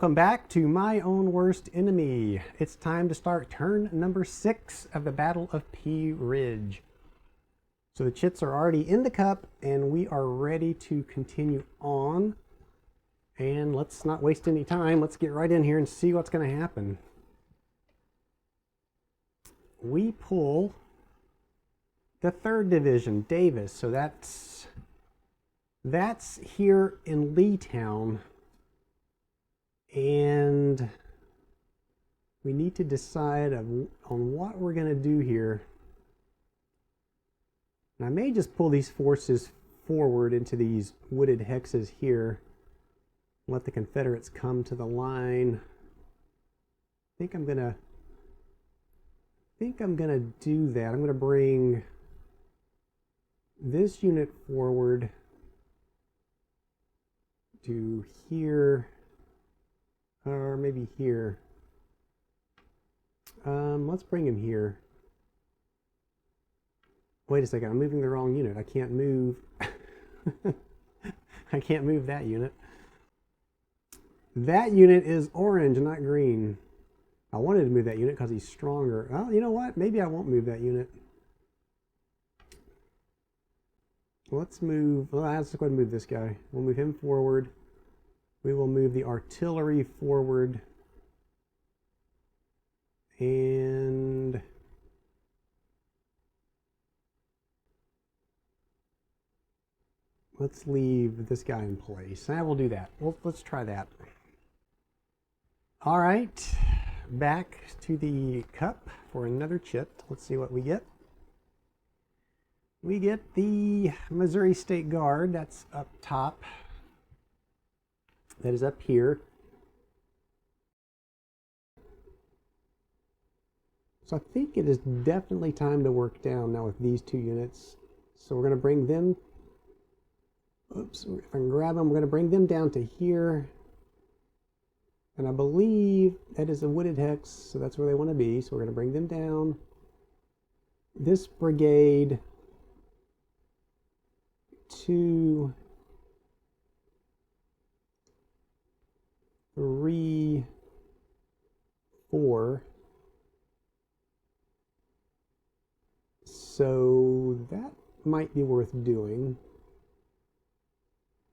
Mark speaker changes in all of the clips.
Speaker 1: Welcome back to My Own Worst Enemy. It's time to start turn number 6 of the Battle of Pea Ridge. So the chits are already in the cup and we are ready to continue on. And let's not waste any time. Let's get right in here and see what's going to happen. We pull the 3rd Division, Davis. So that's here in Leetown. And we need to decide on what we're going to do here. And I may just pull these forces forward into these wooded hexes here. Let the Confederates come to the line. I think I'm gonna do that. I'm gonna bring this unit forward to here. Or maybe here. Let's bring him here. Wait a second, I'm moving the wrong unit. I can't move. I can't move that unit. That unit is orange, not green. I wanted to move that unit because he's stronger. Well, you know what? Maybe I won't move that unit. Let's move. Well, let's go ahead and move this guy. We'll move him forward. We will move the artillery forward. And let's leave this guy in place. I will do that. Let's try that. All right, back to the cup for another chit. Let's see what we get. We get the Missouri State Guard. That's up top. That is up here. So I think it is definitely time to work down now with these 2 units. So we're going to bring them, oops, if I can grab them, we're going to bring them down to here. And I believe that is a wooded hex, so that's where they want to be. So we're going to bring them down. This brigade to 3, 4. So that might be worth doing.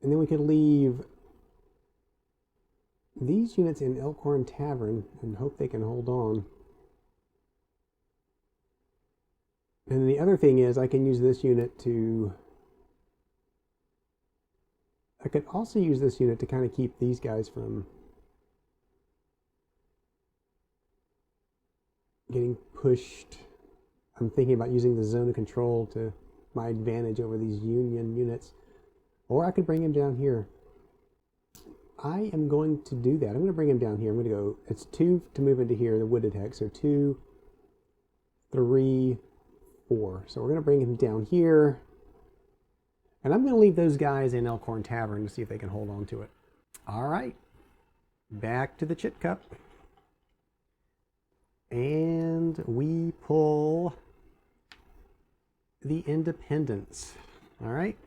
Speaker 1: And then we could leave these units in Elkhorn Tavern and hope they can hold on. And the other thing is I can use this unit to... I could also use this unit to kind of keep these guys from getting pushed. I'm thinking about using the zone of control to my advantage over these Union units. Or I could bring him down here. I am going to do that. I'm going to bring him down here. I'm going to go, it's 2 to move into here, the wooded hex. So 2, 3, 4. So we're going to bring him down here. And I'm going to leave those guys in Elkhorn Tavern to see if they can hold on to it. All right. Back to the chit cup. And we pull the Independence. All right.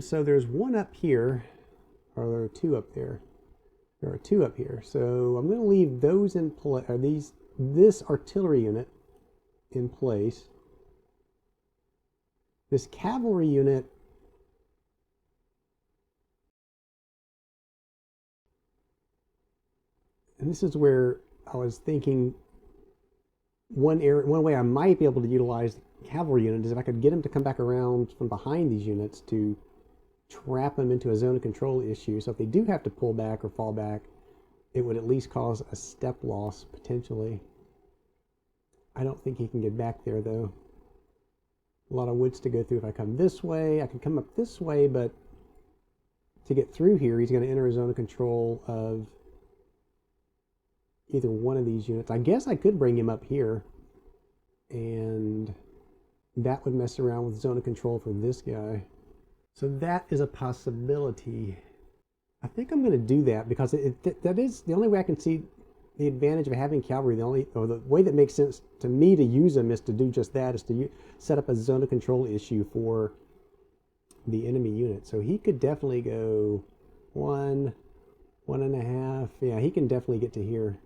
Speaker 1: So there's 1 up here, or there are 2 up there. There are 2 up here. So I'm going to leave those in place, or this artillery unit in place. This cavalry unit and this is where I was thinking one way I might be able to utilize the cavalry unit is if I could get them to come back around from behind these units to trap them into a zone of control issue. So if they do have to pull back or fall back, it would at least cause a step loss potentially. I don't think he can get back there though. A lot of woods to go through. If I come this way, I can come up this way, but to get through here, he's going to enter a zone of control of either one of these units. I guess I could bring him up here, and that would mess around with zone of control for this guy. So that is a possibility. I think I'm going to do that because that is the only way I can see the advantage of having cavalry. The way that makes sense to me to use them is to do just that, is to set up a zone of control issue for the enemy unit. So he could definitely go 1, 1.5. Yeah, he can definitely get to here.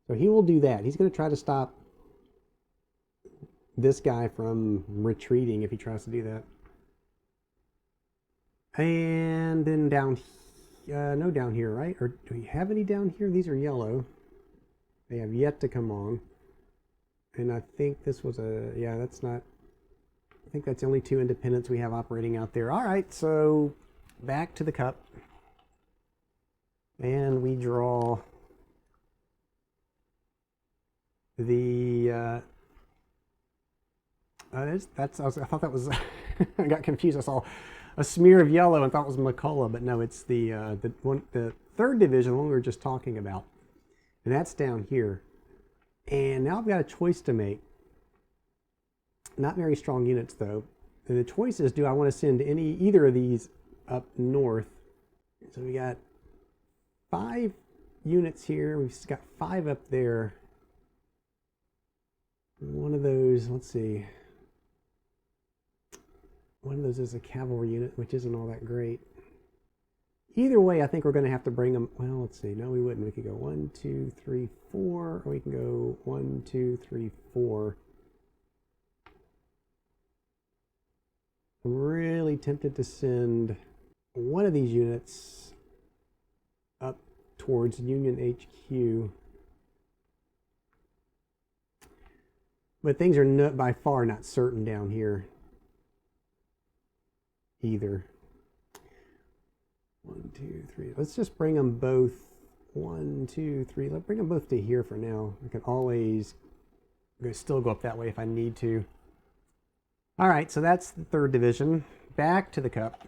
Speaker 1: So he will do that. He's going to try to stop this guy from retreating if he tries to do that. And then down, no down here, right? Or do we have any down here? These are yellow. They have yet to come on. And I think this was a, yeah, that's not, I think that's the only 2 independents we have operating out there. All right, so back to the cup. And we draw the, I thought that was, I got confused. I saw a smear of yellow and thought it was McCullough, but no, it's the 3rd division, the one we were just talking about. And that's down here. And now I've got a choice to make. Not very strong units though. And the choice is, do I want to send either of these up north? So we got 5 units here. We've got 5 up there. One of those, let's see. One of those is a cavalry unit, which isn't all that great. Either way, I think we're going to have to bring them. Well, let's see. No, we wouldn't. We could go 1, 2, 3, 4. Or we can go 1, 2, 3, 4. I'm really tempted to send one of these units up towards Union HQ. But things are by far not certain down here either. 1, 2, 3. Let's just bring them both. 1, 2, 3. Let's bring them both to here for now. I can always still go up that way if I need to. All right, so that's the 3rd division. Back to the cup.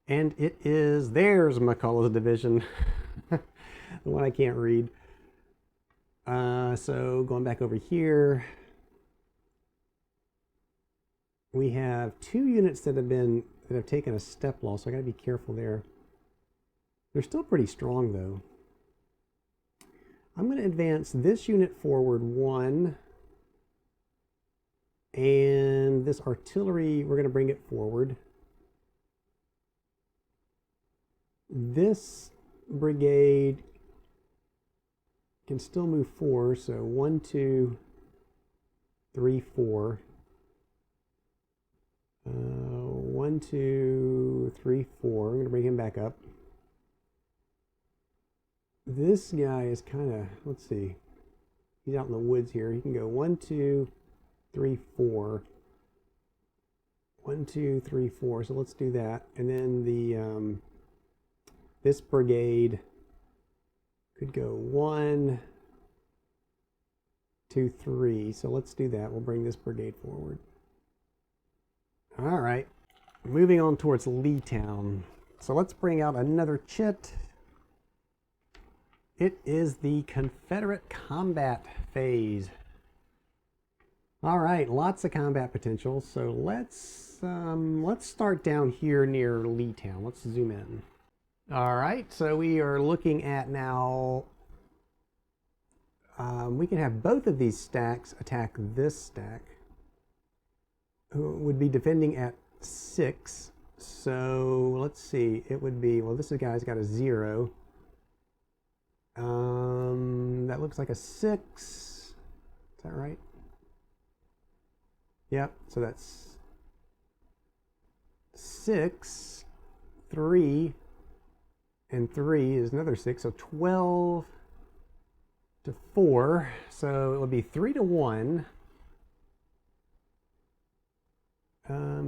Speaker 1: And there's McCullough's division. The one I can't read. So going back over here, we have 2 units that have taken a step loss, so I got to be careful there. They're still pretty strong though. I'm going to advance this unit forward 1, and this artillery, we're going to bring it forward. This brigade can still move 4, so 1, 2, 3, 4. 1, 2, 3, 4. I'm going to bring him back up. This guy is kind of, let's see, he's out in the woods here. He can go 1, 2, 3, 4. 1, 2, 3, 4. So let's do that. And then this brigade could go 1, 2, 3. So let's do that. We'll bring this brigade forward. All right, moving on towards Leetown. So let's bring out another chit. It is the Confederate combat phase. All right, lots of combat potential. So let's start down here near Leetown. Let's zoom in. All right, so we are looking at now. We can have both of these stacks attack this stack, who would be defending at 6. So let's see. It would be, well, this guy's got a 0. That looks like a 6. Is that right? Yep. So that's 6, 3, and 3 is another 6. So 12 to 4. So it would be 3 to 1.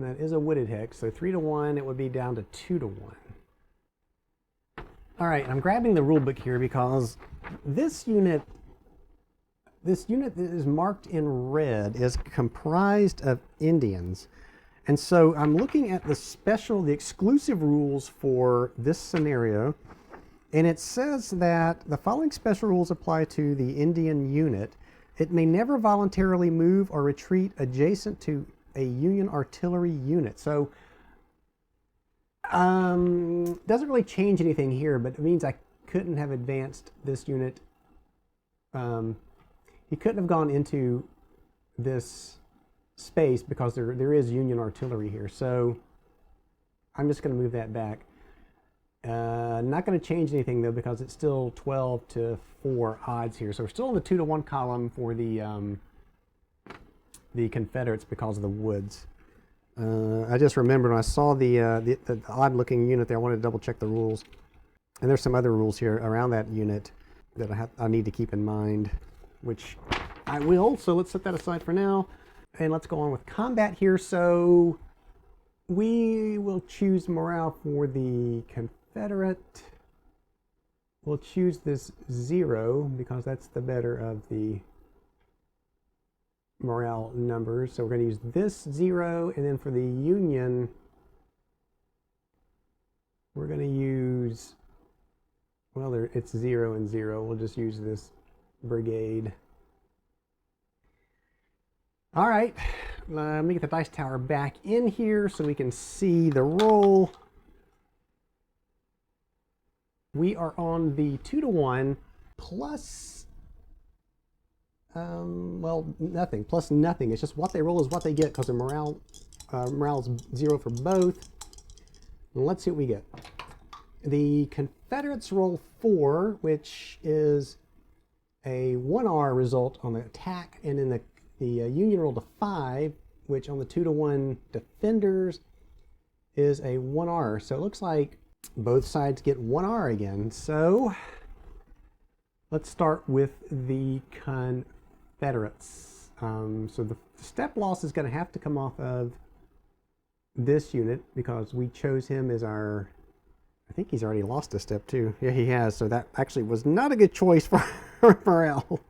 Speaker 1: That is a wooded hex. So 3 to 1. It would be down to 2 to 1. All right, I'm grabbing the rule book here because this unit that is marked in red is comprised of Indians. And so I'm looking at the exclusive rules for this scenario, and it says that the following special rules apply to the Indian unit. It may never voluntarily move or retreat adjacent to a Union artillery unit. So doesn't really change anything here, but it means I couldn't have advanced this unit. He couldn't have gone into this space because there is Union artillery here. So I'm just going to move that back. Not going to change anything though because it's still 12-4 odds here. So we're still in the 2-to-1 column for the Confederates because of the woods. I just remembered when I saw the odd-looking unit there, I wanted to double-check the rules. And there's some other rules here around that unit that I need to keep in mind, which I will. So let's set that aside for now. And let's go on with combat here. So we will choose morale for the Confederate. We'll choose this 0 because that's the better of the morale numbers. So we're going to use this 0, and then for the Union, we're going to use, well, it's 0 and 0. We'll just use this brigade. All right, let me get the dice tower back in here so we can see the roll. We are on the 2-to-1 plus, well, nothing, plus nothing. It's just what they roll is what they get because the morale's 0 for both. And let's see what we get. The Confederates roll 4, which is a 1R result on the attack, and then the Union rolled a 5, which on the 2-to-1 defenders is a 1R. So it looks like both sides get 1R again. So let's start with the Confederates. So the step loss is going to have to come off of this unit because we chose him as our, I think he's already lost a step too. Yeah, he has. So that actually was not a good choice for morale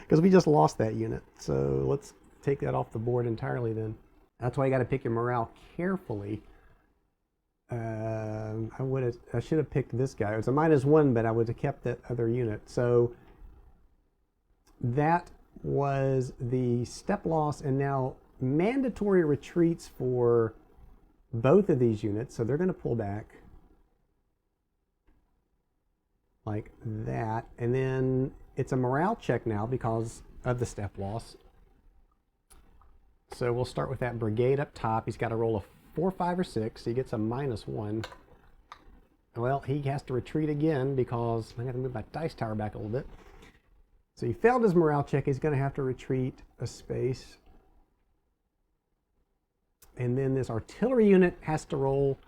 Speaker 1: because we just lost that unit. So let's take that off the board entirely then. That's why you got to pick your morale carefully. I should have picked this guy. It was a -1, but I would have kept that other unit. So that was the step loss, and now mandatory retreats for both of these units. So they're going to pull back like that, and then it's a morale check now because of the step loss. So we'll start with that brigade up top. He's got to roll a 4, 5, or 6. He gets a -1. Well, he has to retreat again because I got to move my dice tower back a little bit. So he failed his morale check. He's going to have to retreat a space. And then this artillery unit has to roll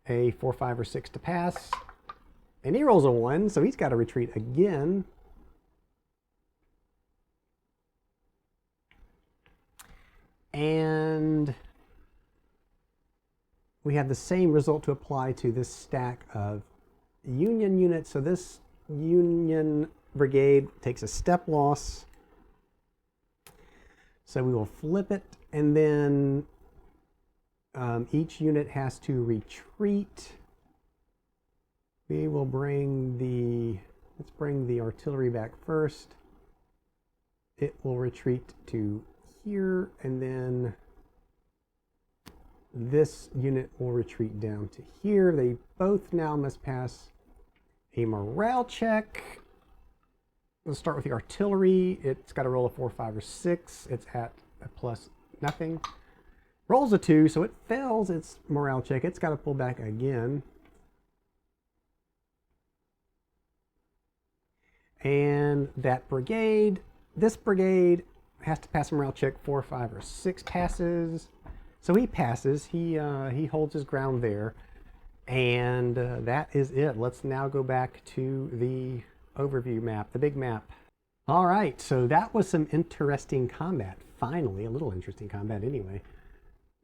Speaker 1: a 4, 5, or 6 to pass. And he rolls a 1, so he's got to retreat again. And we have the same result to apply to this stack of Union units. So this Union brigade takes a step loss. So we will flip it, and then each unit has to retreat. We will let's bring the artillery back first. It will retreat to here, and then this unit will retreat down to here. They both now must pass a morale check. Let's start with the artillery. It's got to roll a 4, 5, or 6. It's at a plus nothing. Rolls a 2, so it fails its morale check. It's got to pull back again. And that brigade, this brigade has to pass a morale check. 4, 5, or 6 passes. So he passes. He holds his ground there. And that is it. Let's now go back to the overview map, the big map. All right, so that was some interesting combat. Finally, a little interesting combat anyway.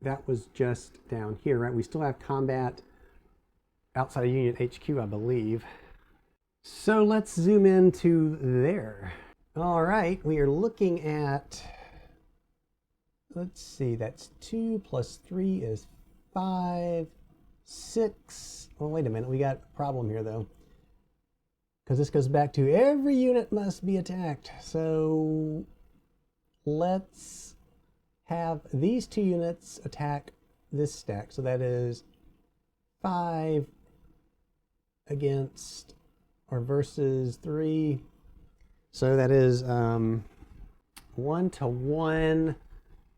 Speaker 1: That was just down here, right? We still have combat outside of Union HQ, I believe. So let's zoom into there. All right, we are looking at, let's see, that's 2 plus 3 is 5, 6. Oh, wait a minute, we got a problem here though. Because this goes back to every unit must be attacked. So let's have these 2 units attack this stack. So that is 5 against or versus 3. So that is 1 to 1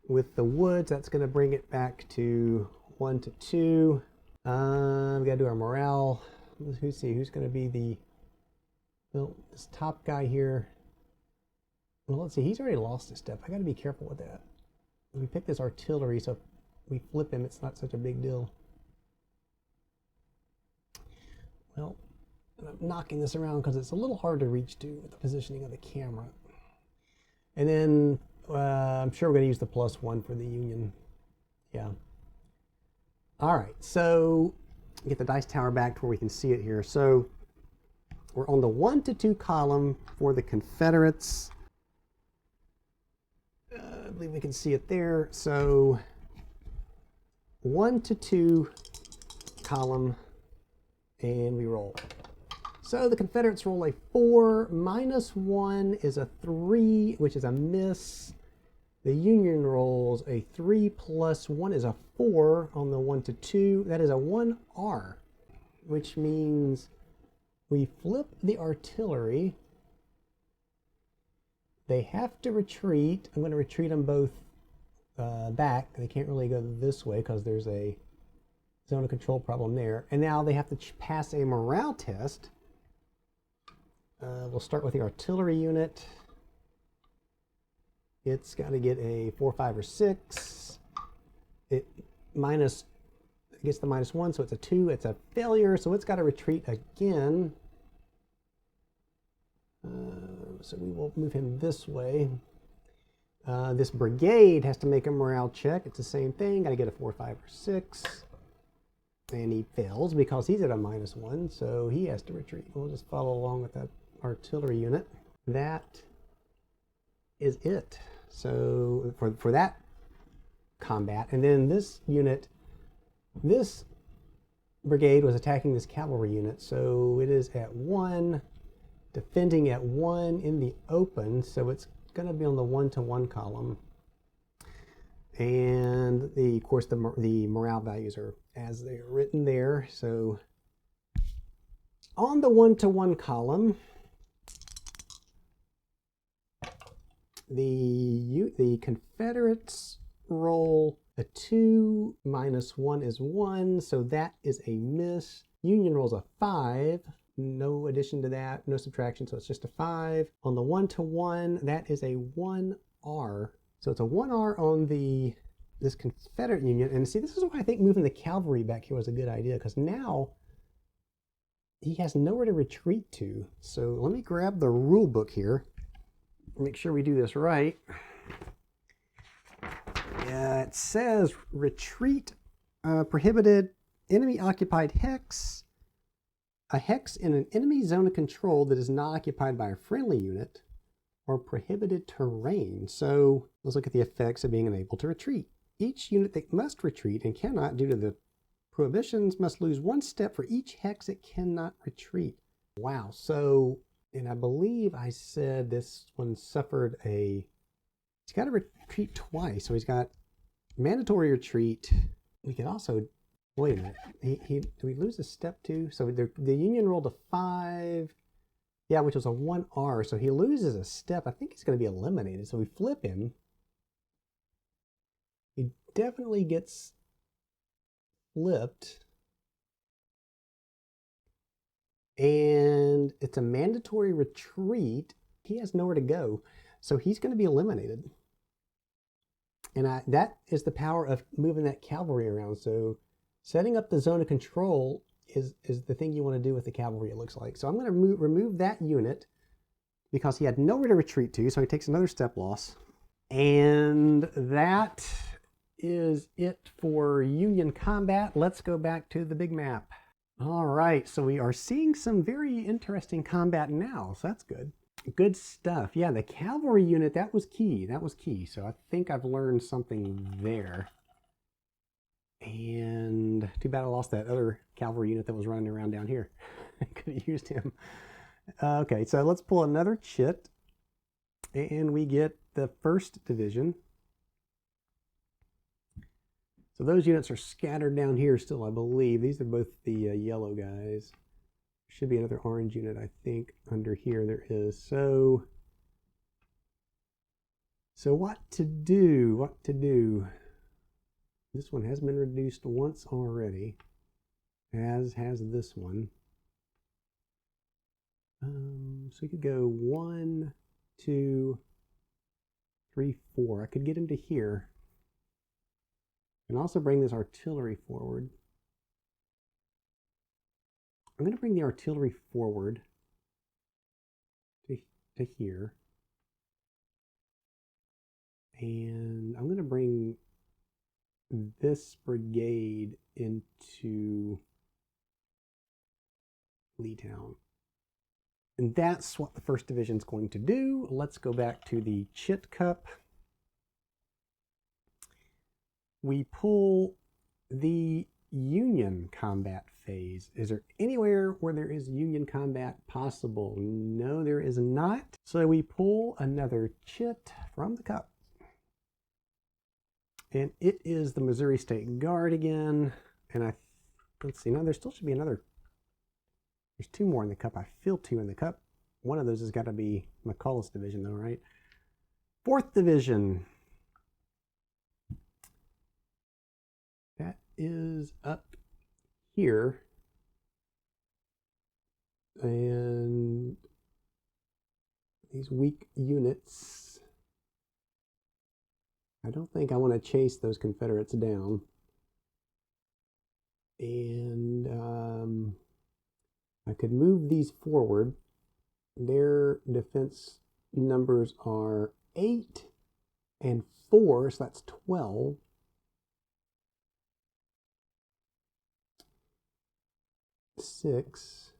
Speaker 1: with the woods, that's going to bring it back to 1 to 2. We got to do our morale. Let's see who's going to be the, well, this top guy here. Well, let's see, he's already lost a step. I got to be careful with that. We pick this artillery, so if we flip him, it's not such a big deal. Well, I'm knocking this around because it's a little hard to reach to with the positioning of the camera. And then I'm sure we're going to use the +1 for the Union. Yeah. All right, so get the dice tower back to where we can see it here. So we're on the 1 to 2 column for the Confederates. I believe we can see it there. So 1 to 2 column, and we roll. So the Confederates roll a 4, -1 is a 3, which is a miss. The Union rolls a 3 + 1 is a 4 on the 1 to 2. That is a 1R, which means we flip the artillery. They have to retreat. I'm going to retreat them both back. They can't really go this way because there's a zone of control problem there. And now they have to pass a morale test. We'll start with the artillery unit. It's got to get a 4, 5, or 6. It gets the -1, so it's a 2. It's a failure, so it's got to retreat again. So we will move him this way. This brigade has to make a morale check. It's the same thing. Got to get a 4, 5, or 6. And he fails because he's at a -1, so he has to retreat. We'll just follow along with that artillery unit. That is it. So for that combat. And then this unit, this brigade was attacking this cavalry unit. So it is at 1, defending at 1 in the open. So it's going to be on the 1 to 1 column. And of course, the morale values are as they are written there. So on the 1 to 1 column, the Confederates roll a 2, -1 is 1, so that is a miss. Union rolls a 5, no addition to that, no subtraction, so it's just a 5. On the 1 to 1, that is a 1R. So it's a 1R on this Confederate Union. And see, this is why I think moving the cavalry back here was a good idea, because now he has nowhere to retreat to. So let me grab the rule book here. Make sure we do this right. It says retreat prohibited, enemy occupied hex, a hex in an enemy zone of control that is not occupied by a friendly unit, or prohibited terrain. So let's look at the effects of being unable to retreat. Each unit that must retreat and cannot due to the prohibitions must lose 1 step for each hex it cannot retreat. Wow. So, and I believe I said this one suffered he's got to retreat twice. So he's got mandatory retreat. We could also, wait a minute, did we lose a step too? So the Union rolled a 5, yeah, which was a 1R. So he loses a step. I think he's going to be eliminated. So we flip him. He definitely gets flipped. And it's a mandatory retreat. He has nowhere to go. So he's going to be eliminated. And that is the power of moving that cavalry around. So setting up the zone of control is the thing you want to do with the cavalry, it looks like. So I'm going to remove that unit because he had nowhere to retreat to. So he takes another step loss. And that is it for Union combat. Let's go back to the big map. All right, so we are seeing some very interesting combat now, so that's good. Good stuff. Yeah, the cavalry unit, that was key. That was key. So I think I've learned something there. And too bad I lost that other cavalry unit that was running around down here. I could have used him. Okay, so let's pull another chit. And we get the 1st Division. So those units are scattered down here still, I believe. These are both the yellow guys. There should be another orange unit, I think, under here. There is. So So what to do? What to do? This one has been reduced once already, as has this one. So we could go 1, 2, 3, 4. I could get him to here. And also bring this artillery forward. I'm going to bring the artillery forward to here. And I'm going to bring this brigade into Leetown. And that's what the 1st Division is going to do. Let's go back to the Chit Cup. We pull the Union combat phase. Is there anywhere where there is Union combat possible? No, there is not. So we pull another Chit from the cup. And it is the Missouri State Guard again. And let's see, no, there still should be another. There's 2 more in the cup. I feel 2 in the cup. One of those has got to be McCullough's division though, right? 4th Division. That is up here. And these weak units, I don't think I want to chase those Confederates down. And I could move these forward. Their defense numbers are 8 and 4, so that's 12. Six.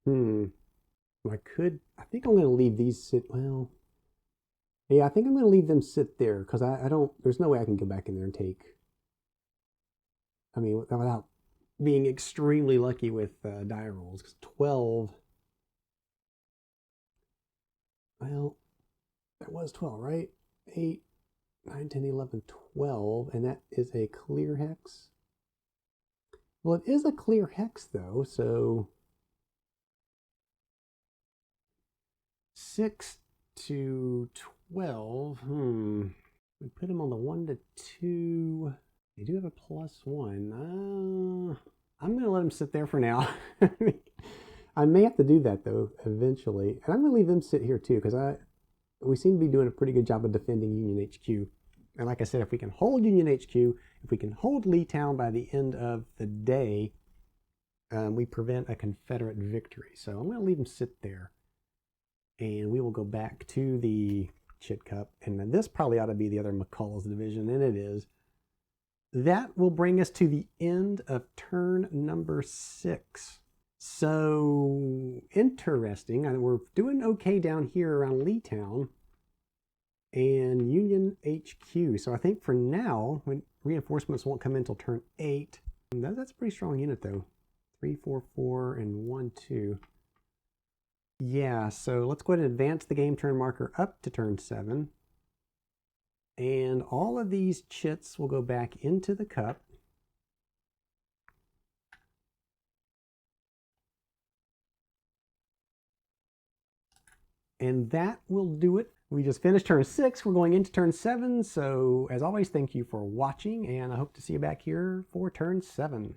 Speaker 1: I think I'm going to leave these sit, well, yeah, I think I'm going to leave them sit there because I don't, there's no way I can go back in there and take, I mean, without being extremely lucky with die rolls, because 12, well, that was 12, right? 8, 9, 10, 11, 12, and that is a clear hex. Well, it is a clear hex though, so 6 to 12. We put them on the 1 to 2. They do have a +1. I'm going to let them sit there for now. I may have to do that though eventually, and I'm going to leave them sit here too because we seem to be doing a pretty good job of defending Union HQ. And like I said, if we can hold Union HQ, if we can hold Leetown by the end of the day, we prevent a Confederate victory. So I'm going to leave them sit there. And we will go back to the Chit Cup. And this probably ought to be the other McCullough's division, and it is. That will bring us to the end of turn number 6. So interesting. We're doing okay down here around Leetown and Union HQ. So I think for now, when reinforcements won't come in until turn 8. That's a pretty strong unit though. 3, 4, 4, and 1, 2. Yeah, so let's go ahead and advance the game turn marker up to turn 7. And all of these chits will go back into the cup. And that will do it. We just finished turn 6. We're going into turn 7. So as always, thank you for watching, and I hope to see you back here for turn 7.